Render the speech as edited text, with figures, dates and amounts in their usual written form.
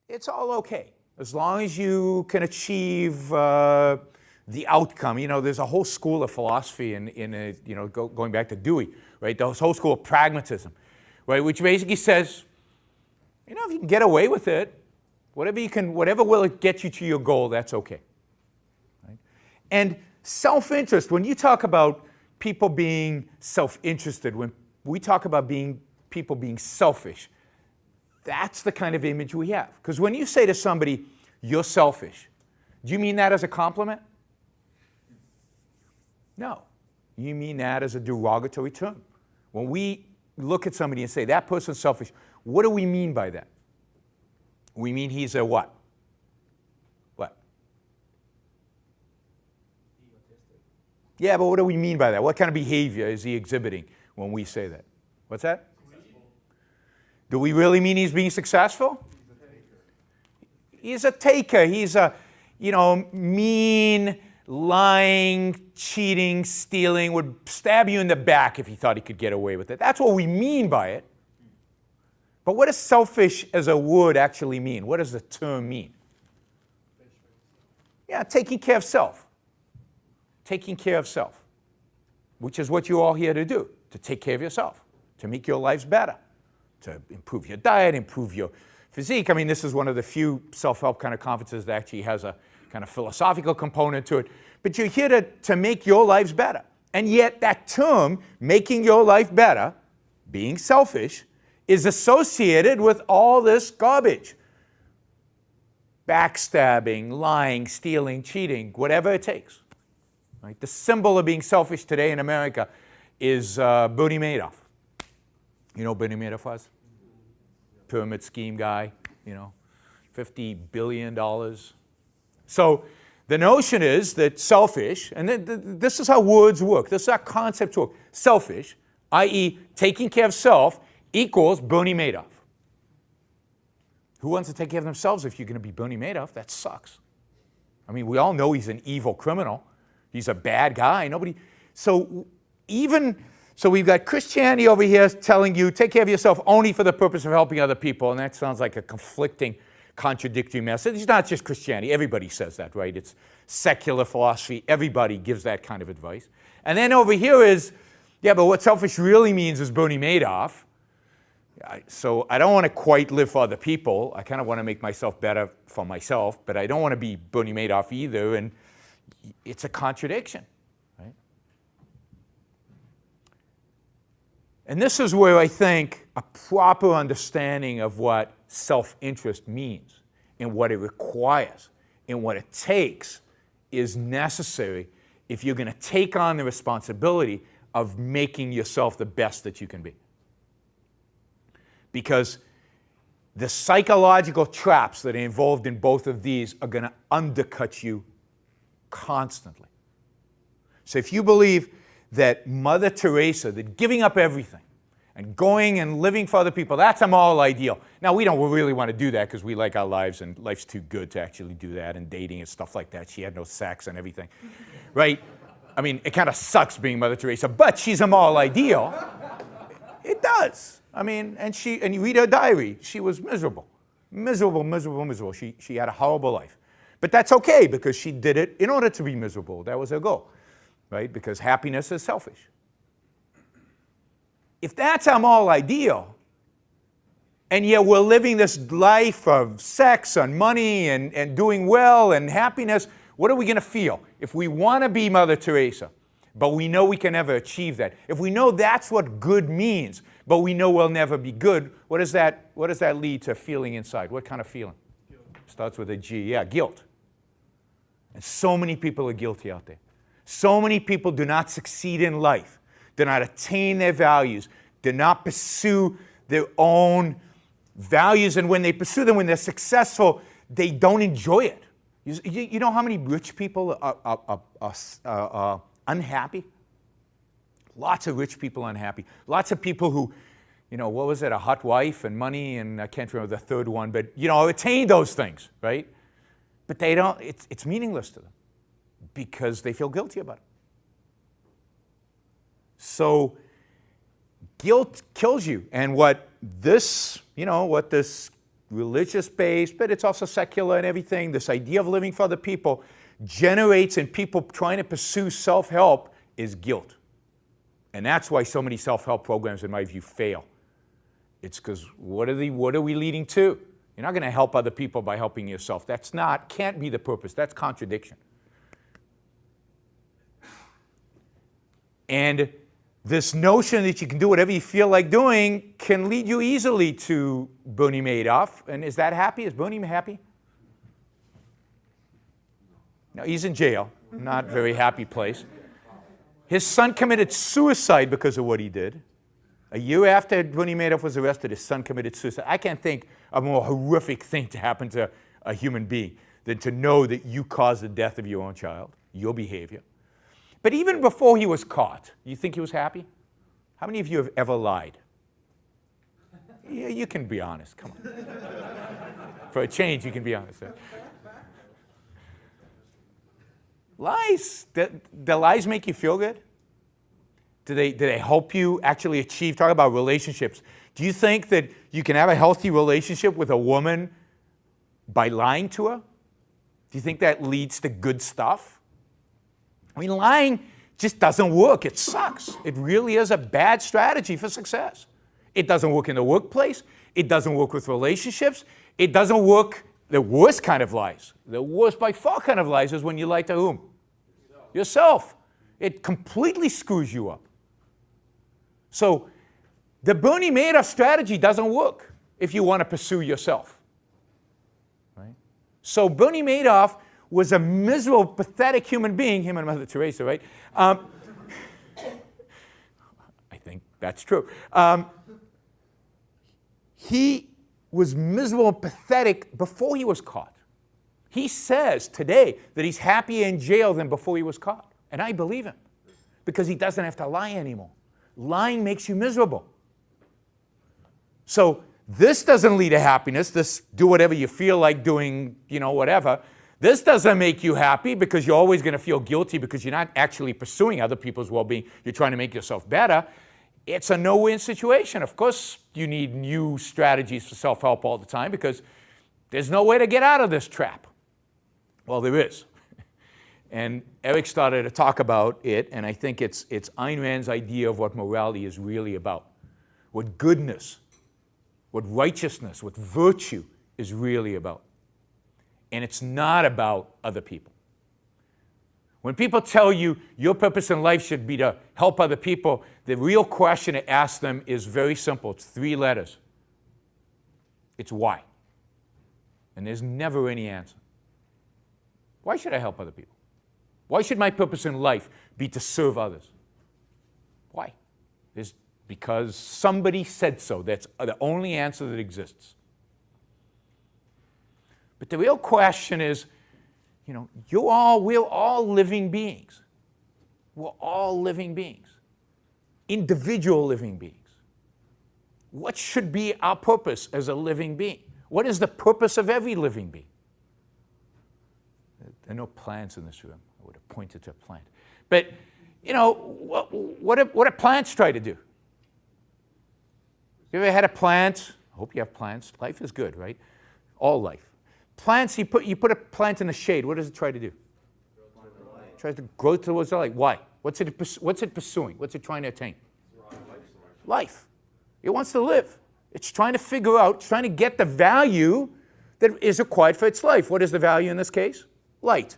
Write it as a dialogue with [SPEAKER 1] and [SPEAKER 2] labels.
[SPEAKER 1] it's all okay as long as you can achieve the outcome. You know, there's a whole school of philosophy going back to Dewey, right? The whole school of pragmatism, right? Which basically says, you know, if you can get away with it, whatever will get you to your goal, that's okay. Right? And self-interest, when you talk about people being self-interested, when we talk about people being selfish, that's the kind of image we have. Because when you say to somebody, you're selfish, do you mean that as a compliment? No. You mean that as a derogatory term. When we look at somebody and say, that person's selfish, what do we mean by that? We mean he's a what? What? Egotistic. Yeah, but what do we mean by that? What kind of behavior is he exhibiting when we say that? What's that? Do we really mean he's being successful? He's a taker. He's a, mean, lying, cheating, stealing, would stab you in the back if he thought he could get away with it. That's what we mean by it. But what does selfish as a word actually mean? What does the term mean? Yeah, taking care of self. Taking care of self, which is what you're all here to do, to take care of yourself, to make your lives better, to improve your diet, improve your physique. I mean, this is one of the few self-help kind of conferences that actually has a kind of philosophical component to it. But you're here to make your lives better. And yet that term, making your life better, being selfish, is associated with all this garbage. Backstabbing, lying, stealing, cheating, whatever it takes. Right? The symbol of being selfish today in America is Bernie Madoff. You know who Bernie Madoff was? Pyramid scheme guy, $50 billion. So the notion is that selfish, and this is how words work, this is how concepts work. Selfish, i.e. taking care of self, equals Bernie Madoff. Who wants to take care of themselves if you're going to be Bernie Madoff? That sucks. I mean, we all know he's an evil criminal. He's a bad guy. So we've got Christianity over here telling you, take care of yourself only for the purpose of helping other people, and that sounds like a conflicting, contradictory message. It's not just Christianity. Everybody says that, right? It's secular philosophy. Everybody gives that kind of advice. And then over here is, yeah, but what selfish really means is Bernie Madoff. So I don't want to quite live for other people. I kind of want to make myself better for myself, but I don't want to be Bernie Madoff either, and it's a contradiction, right? And this is where I think a proper understanding of what self-interest means and what it requires and what it takes is necessary if you're going to take on the responsibility of making yourself the best that you can be. Because the psychological traps that are involved in both of these are going to undercut you constantly. So if you believe that Mother Teresa, that giving up everything and going and living for other people, that's a moral ideal. Now, we don't really want to do that because we like our lives and life's too good to actually do that, and dating and stuff like that. She had no sex and everything, right? I mean, it kind of sucks being Mother Teresa, but she's a moral ideal. It does. I mean, and you read her diary, she was miserable. Miserable, miserable, miserable. She had a horrible life. But that's okay because she did it in order to be miserable. That was her goal, right? Because happiness is selfish. If that's our moral ideal, and yet we're living this life of sex and money and doing well and happiness, what are we going to feel? If we want to be Mother Teresa, but we know we can never achieve that. If we know that's what good means, but we know we'll never be good, what does that lead to feeling inside? What kind of feeling? Guilt. Starts with a G. Yeah, guilt. And so many people are guilty out there. So many people do not succeed in life, do not attain their values, do not pursue their own values, and when they pursue them, when they're successful, they don't enjoy it. You know how many rich people are unhappy? Lots of rich people unhappy. Lots of people who, what was it, a hot wife and money, and I can't remember the third one, but, attain those things, right? But they don't, it's meaningless to them because they feel guilty about it. So guilt kills you. And what this religious-based, but it's also secular and everything. This idea of living for other people generates in people trying to pursue self-help is guilt. And that's why so many self-help programs, in my view, fail. It's because what are we leading to? You're not going to help other people by helping yourself. Can't be the purpose. That's contradiction. And this notion that you can do whatever you feel like doing can lead you easily to Bernie Madoff. And is that happy? Is Bernie happy? No, he's in jail. Not a very happy place. His son committed suicide because of what he did. A year after Bernie Madoff was arrested, his son committed suicide. I can't think of a more horrific thing to happen to a human being than to know that you caused the death of your own child, your behavior. But even before he was caught, you think he was happy? How many of you have ever lied? Yeah, you can be honest. Come on. For a change, you can be honest. Lies. The lies make you feel good? Do they help you actually achieve? Talk about relationships. Do you think that you can have a healthy relationship with a woman by lying to her? Do you think that leads to good stuff? I mean, lying just doesn't work. It sucks. It really is a bad strategy for success. It doesn't work in the workplace. It doesn't work with relationships. It doesn't work, the worst kind of lies. The worst by far kind of lies is when you lie to whom? Yourself. It completely screws you up. So the Bernie Madoff strategy doesn't work if you want to pursue yourself. Right? So Bernie Madoff was a miserable, pathetic human being, him and Mother Teresa, right? I think that's true. He was miserable and pathetic before he was caught. He says today that he's happier in jail than before he was caught. And I believe him because he doesn't have to lie anymore. Lying makes you miserable. So this doesn't lead to happiness. This do whatever you feel like doing, whatever. This doesn't make you happy because you're always going to feel guilty because you're not actually pursuing other people's well-being. You're trying to make yourself better. It's a no-win situation. Of course, you need new strategies for self-help all the time because there's no way to get out of this trap. Well, there is. And Eric started to talk about it, and I think it's Ayn Rand's idea of what morality is really about, what goodness, what righteousness, what virtue is really about. And it's not about other people. When people tell you your purpose in life should be to help other people, the real question to ask them is very simple. It's 3 letters. It's why. And there's never any answer. Why should I help other people? Why should my purpose in life be to serve others? Why? It's because somebody said so. That's the only answer that exists. But the real question is, we're all living beings. We're all living beings. Individual living beings. What should be our purpose as a living being? What is the purpose of every living being? There are no plants in this room. I would have pointed to a plant. But, what do plants try to do? You ever had a plant? I hope you have plants. Life is good, right? All life. Plants, you put a plant in the shade. What does it try to do? It tries to grow towards the light. Why? What's it pursuing? What's it trying to attain? Life. It wants to live. It's trying to figure out, trying to get the value that is required for its life. What is the value in this case? Light.